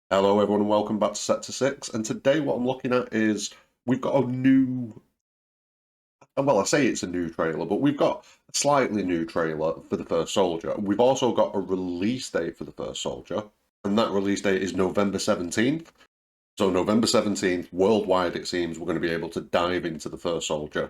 Hello everyone and welcome back to Sector 6, and today what I'm looking at is we've got a new, well I say it's a new trailer, but we've got a slightly new trailer for the First Soldier. We've also got a release date for the First Soldier, and that release date is November 17th. So November 17th, worldwide it seems, we're going to be able to dive into the First Soldier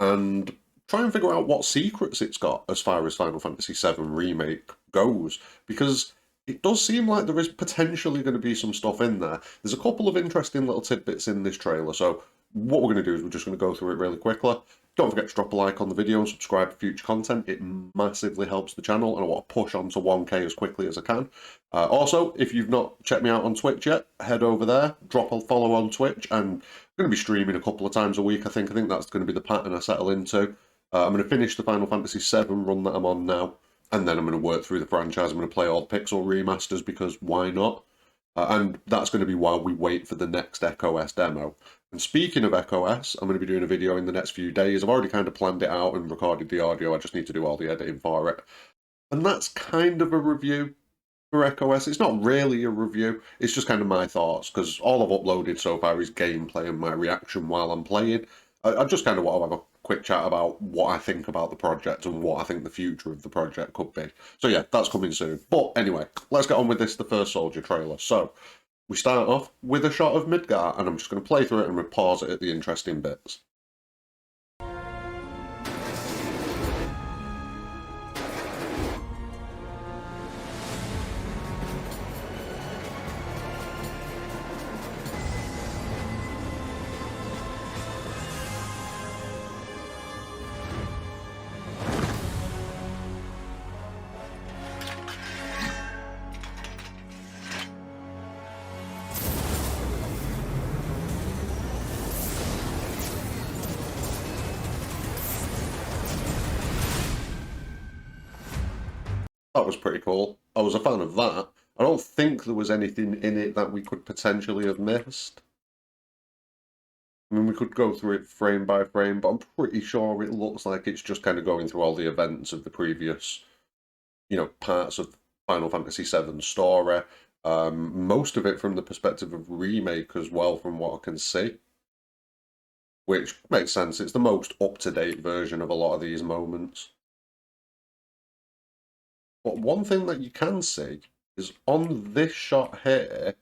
and try and figure out what secrets it's got as far as Final Fantasy VII Remake goes, because it does seem like there is potentially going to be some stuff in there. There's a couple of interesting little tidbits in this trailer, so what we're going to do is we're just going to go through it really quickly. Don't forget to drop a like on the video and subscribe for future content. It massively helps the channel, and I want to push on to 1K as quickly as I can. Also, if you've not checked me out on Twitch yet, head over there, drop a follow on Twitch, and I'm going to be streaming a couple of times a week, I think. I think that's going to be the pattern I settle into. I'm going to finish the Final Fantasy VII run that I'm on now, and then I'm going to work through the franchise. I'm going to play all the Pixel remasters, because why not? And that's going to be while we wait for the next EchoS demo. And speaking of EchoS, I'm going to be doing a video in the next few days. I've already kind of planned it out and recorded the audio. I just need to do all the editing for it. And that's kind of a review for EchoS. It's not really a review. It's just kind of my thoughts, because all I've uploaded so far is gameplay and my reaction while I'm playing. I just kind of want to have a quick chat about what I think about the project and what I think the future of the project could be. So yeah, that's coming soon. But anyway, let's get on with this, the First Soldier trailer. So we start off with a shot of Midgar, and I'm just going to play through it and we'll pause it at the interesting bits. That was pretty cool. I was a fan of that. I don't think there was anything in it that we could potentially have missed. I mean, we could go through it frame by frame, but I'm pretty sure it looks like it's just kind of going through all the events of the previous, parts of Final Fantasy VII story. Most of it from the perspective of remake as well, from what I can see. Which makes sense. It's the most up-to-date version of a lot of these moments. But one thing that you can see is on this shot here,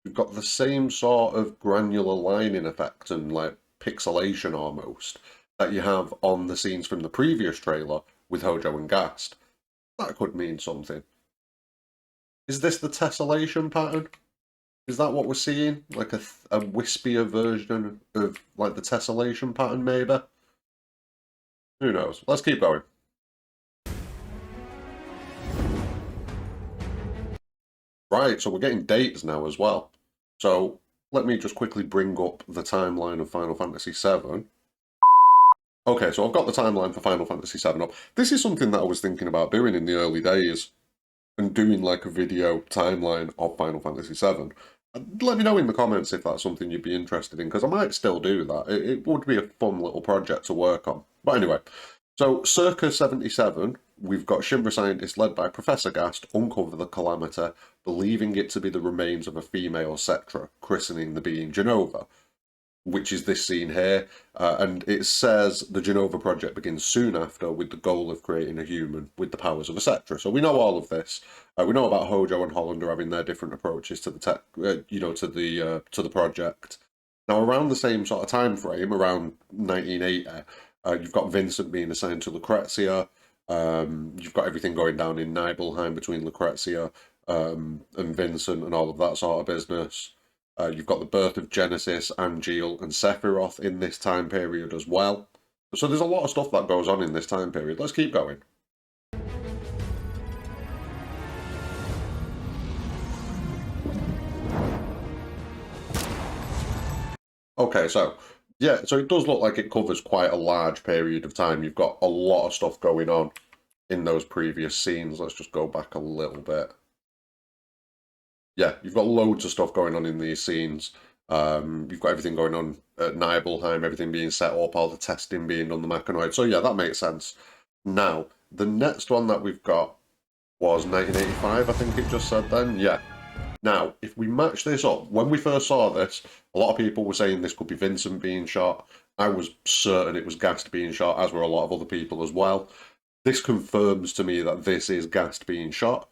we've got the same sort of granular lining effect and like pixelation almost that you have on the scenes from the previous trailer with Hojo and Gast. That could mean something. Is this the tessellation pattern? Is that what we're seeing? Like a wispier version of like the tessellation pattern maybe? Who knows? Let's keep going. Right, so we're getting dates now as well. So let me just quickly bring up the timeline of Final Fantasy VII. Okay, so I've got the timeline for Final Fantasy VII up. This is something that I was thinking about doing in the early days, and doing like a video timeline of Final Fantasy VII. Let me know in the comments if that's something you'd be interested in, because I might still do that. It would be a fun little project to work on. But anyway, so circa 77, we've got Shinra scientists led by Professor Gast uncover the Calamity, believing it to be the remains of a female Cetra, christening the being Genova, which is this scene here. And it says the Genova project begins soon after, with the goal of creating a human with the powers of a Cetra. So we know all of this. We know about Hojo and Hollander having their different approaches to the to the project. Now, around the same sort of time frame, around 1980, you've got Vincent being assigned to Lucrezia. You've got everything going down in Nibelheim between Lucrezia and Vincent and all of that sort of business. You've got the birth of Genesis, Angeal, and Sephiroth in this time period as well. So there's a lot of stuff that goes on in this time period. Let's keep going. Okay, so yeah, so it does look like it covers quite a large period of time. You've got a lot of stuff going on in those previous scenes. Let's just go back a little bit. Yeah, you've got loads of stuff going on in these scenes. You've got everything going on at Nibelheim, everything being set up, all the testing being on the mechanoid. So yeah, that makes sense. Now, the next one that we've got was 1985, I think it just said then. Yeah. Now, if we match this up, when we first saw this, a lot of people were saying this could be Vincent being shot. I was certain it was Gast being shot, as were a lot of other people as well. This confirms to me that this is Gast being shot,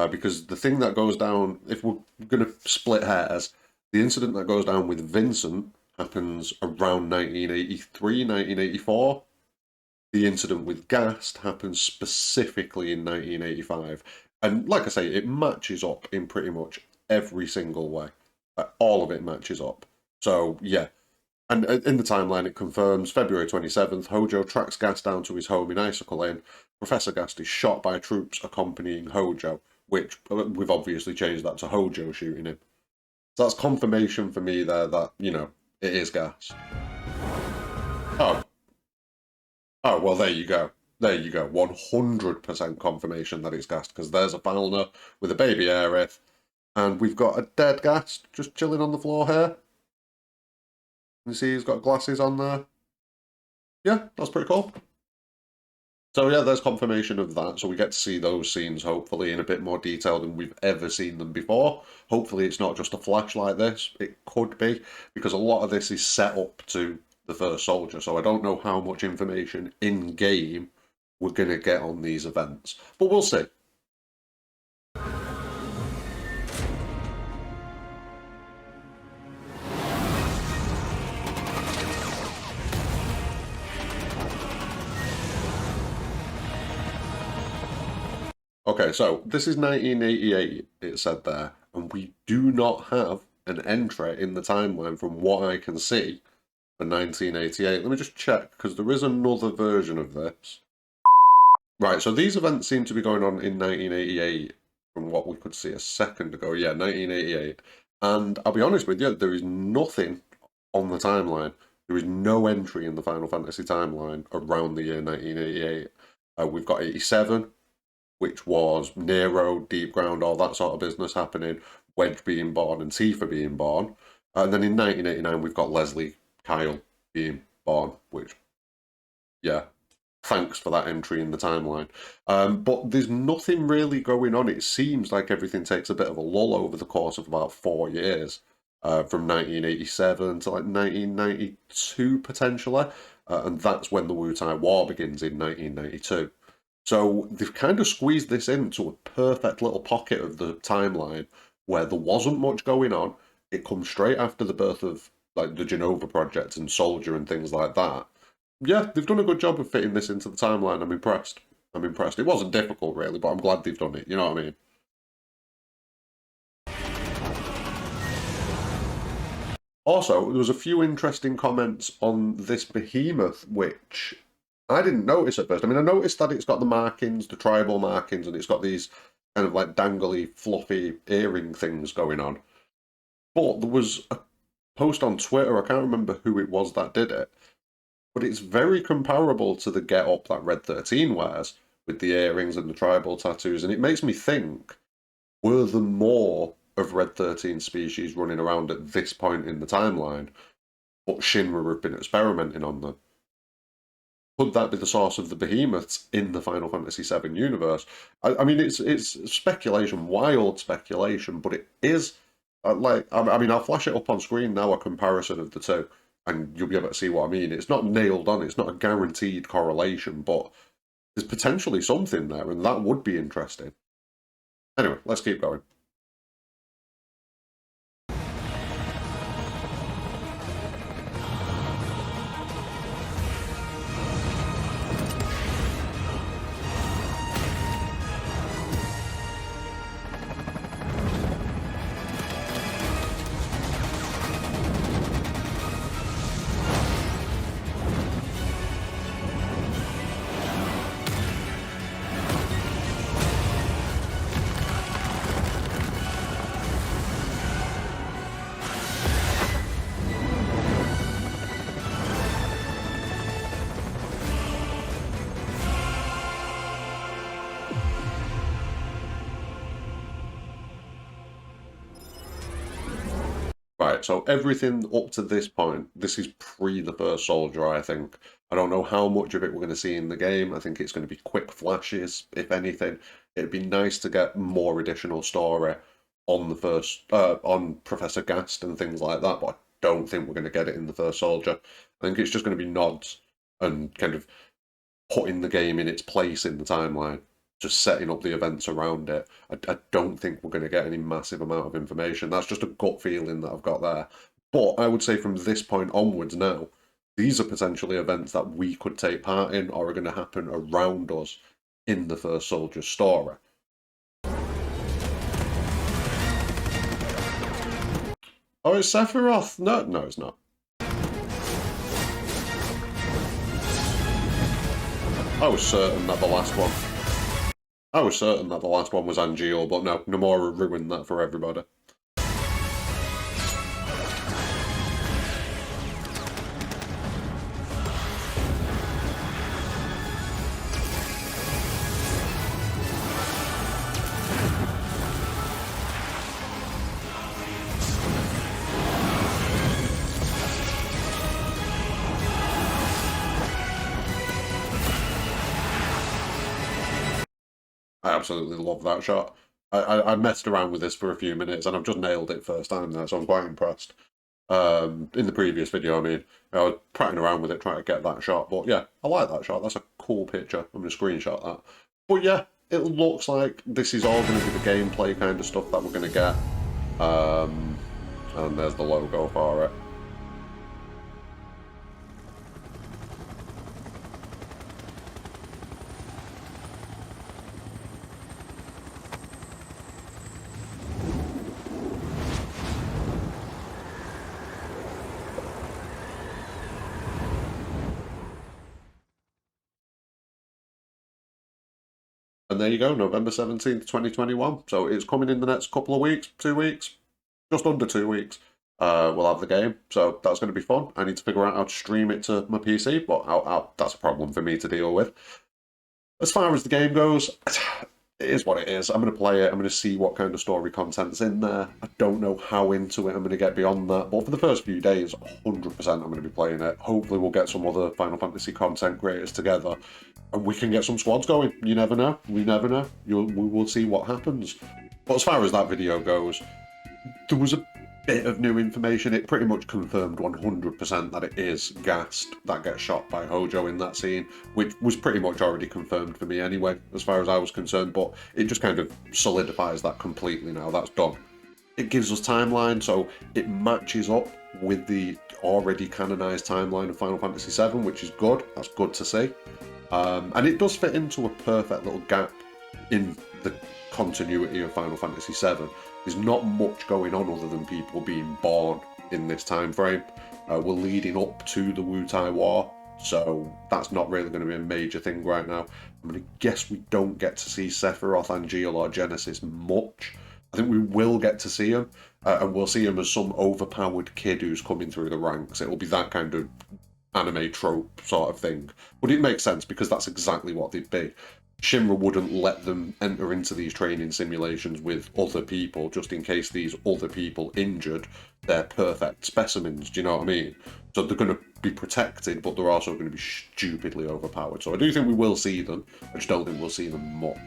because the thing that goes down, if we're going to split hairs, the incident that goes down with Vincent happens around 1983, 1984. The incident with Gast happens specifically in 1985. And like I say, it matches up in pretty much every single way. All of it matches up. So, yeah. And in the timeline, it confirms February 27th, Hojo tracks Gast down to his home in Icicle Lane. Professor Gast is shot by troops accompanying Hojo, which we've obviously changed that to Hojo shooting him. So that's confirmation for me there that, it is Gast. Oh, oh, well, there you go. There you go. 100% confirmation that it's Gast, because there's a Falna with a baby Aerith, and we've got a dead Gast just chilling on the floor here. You see he's got glasses on there. Yeah, that's pretty cool. So yeah, there's confirmation of that. So we get to see those scenes, hopefully, in a bit more detail than we've ever seen them before. Hopefully it's not just a flash like this. It could be, because a lot of this is set up to the first soldier. So I don't know how much information in-game we're going to get on these events. But we'll see. Okay, so this is 1988, it said there, and we do not have an entry in the timeline from what I can see for 1988. Let me just check, because there is another version of this. Right, so these events seem to be going on in 1988 from what we could see a second ago. Yeah, 1988. And I'll be honest with you, there is nothing on the timeline. There is no entry in the Final Fantasy timeline around the year 1988. We've got 87, which was Nero, Deep Ground, all that sort of business happening, Wedge being born and Tifa being born. And then in 1989, we've got Leslie Kyle being born, which, yeah, thanks for that entry in the timeline. But there's nothing really going on. It seems like everything takes a bit of a lull over the course of about 4 years, from 1987 to like 1992 potentially, and that's when the Wu-Tai War begins in 1992. So they've kind of squeezed this into a perfect little pocket of the timeline where there wasn't much going on. It comes straight after the birth of like the Genova project and Soldier and things like that. Yeah, they've done a good job of fitting this into the timeline. I'm impressed. I'm impressed. It wasn't difficult really, but I'm glad they've done it. You know what I mean? Also, there was a few interesting comments on this behemoth, which I didn't notice at first. I mean, I noticed that it's got the markings, the tribal markings, and it's got these kind of like dangly, fluffy earring things going on. But there was a post on Twitter, I can't remember who it was that did it, but it's very comparable to the get-up that Red 13 wears, with the earrings and the tribal tattoos, and it makes me think, were there more of Red 13 species running around at this point in the timeline, but Shinra have been experimenting on them? Could that be the source of the behemoths in the Final Fantasy VII universe? I mean, it's speculation, wild speculation, but it is I mean, I'll flash it up on screen now, a comparison of the two, and you'll be able to see what I mean. It's not nailed on, it's not a guaranteed correlation, but there's potentially something there, and that would be interesting. Anyway, let's keep going. Right, so everything up to this point, this is pre the first soldier, I think. I don't know how much of it we're going to see in the game. I think it's going to be quick flashes, if anything. It'd be nice to get more additional story on the first on Professor Gast and things like that, but I don't think we're going to get it in the first Soldier. I think it's just going to be nods and kind of putting the game in its place in the timeline, just setting up the events around it. I don't think we're going to get any massive amount of information. That's just a gut feeling that I've got there. But I would say from this point onwards now, these are potentially events that we could take part in or are going to happen around us in the first Soldier story. Oh, it's Sephiroth? No, no, it's not. I was certain that the last one. I was certain that the last one was Angeal, but no, Nomura ruined that for everybody. I absolutely love that shot. I messed around with this for a few minutes and I've just nailed it first time there, so I'm quite impressed. In the previous video, I mean, I was prattling around with it trying to get that shot, but yeah, I like that shot. That's a cool picture. I'm going to screenshot that. But yeah, it looks like this is all going to be the gameplay kind of stuff that we're going to get. And there's the logo for it. And there you go, November 17th, 2021. So it's coming in the next couple of weeks, 2 weeks, just under 2 weeks. We'll have the game, so that's going to be fun. I need to figure out how to stream it to my PC, but that's a problem for me to deal with. As far as the game goes, it is what it is. I'm going to play it. I'm going to see what kind of story content's in there. I don't know how into it I'm going to get beyond that, but for the first few days, 100% I'm going to be playing it. Hopefully we'll get some other Final Fantasy content creators together and we can get some squads going. You never know. We never know. We will see what happens. But as far as that video goes, there was a bit of new information. It pretty much confirmed 100% that it is Gast that gets shot by Hojo in that scene, which was pretty much already confirmed for me anyway, as far as I was concerned, but it just kind of solidifies that completely now. That's done. It gives us timeline, so it matches up with the already canonized timeline of Final Fantasy VII, which is good. That's good to see. And it does fit into a perfect little gap in the continuity of Final Fantasy VII. There's not much going on other than people being born in this time frame. We're leading up to the Wutai War, so that's not really going to be a major thing right now. I'm going to guess we don't get to see Sephiroth, Angeal, or Genesis much. I think we will get to see him, and we'll see him as some overpowered kid who's coming through the ranks. It will be that kind of anime trope sort of thing. But it makes sense because that's exactly what they'd be. Shinra wouldn't let them enter into these training simulations with other people just in case these other people injured their perfect specimens, do you know what I mean? So they're going to be protected, but they're also going to be stupidly overpowered. So I do think we will see them, I just don't think we'll see them much.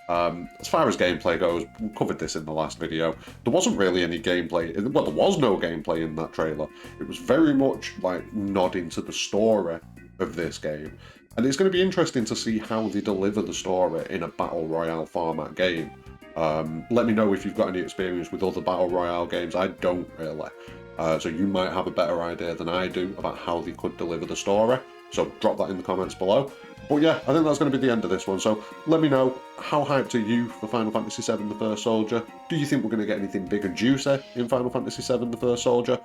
As far as gameplay goes, we covered this in the last video. There wasn't really any gameplay, well, there was no gameplay in that trailer. It was very much like nodding to the story of this game. And it's going to be interesting to see how they deliver the story in a Battle Royale format game. Let me know if you've got any experience with other Battle Royale games. I don't really. So you might have a better idea than I do about how they could deliver the story. So drop that in the comments below. But yeah, I think that's going to be the end of this one. So let me know, how hyped are you for Final Fantasy VII The First Soldier? Do you think we're going to get anything big and juicy in Final Fantasy VII The First Soldier?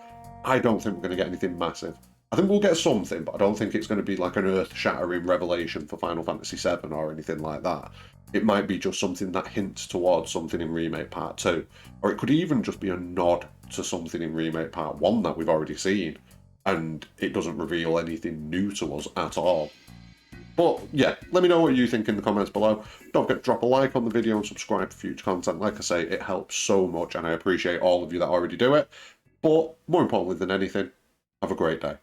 I don't think we're going to get anything massive. I think we'll get something, but I don't think it's going to be like an earth-shattering revelation for Final Fantasy VII or anything like that. It might be just something that hints towards something in Remake Part 2. Or it could even just be a nod to something in Remake Part 1 that we've already seen. And it doesn't reveal anything new to us at all. But yeah, let me know what you think in the comments below. Don't forget to drop a like on the video and subscribe for future content. Like I say, it helps so much and I appreciate all of you that already do it. But more importantly than anything, have a great day.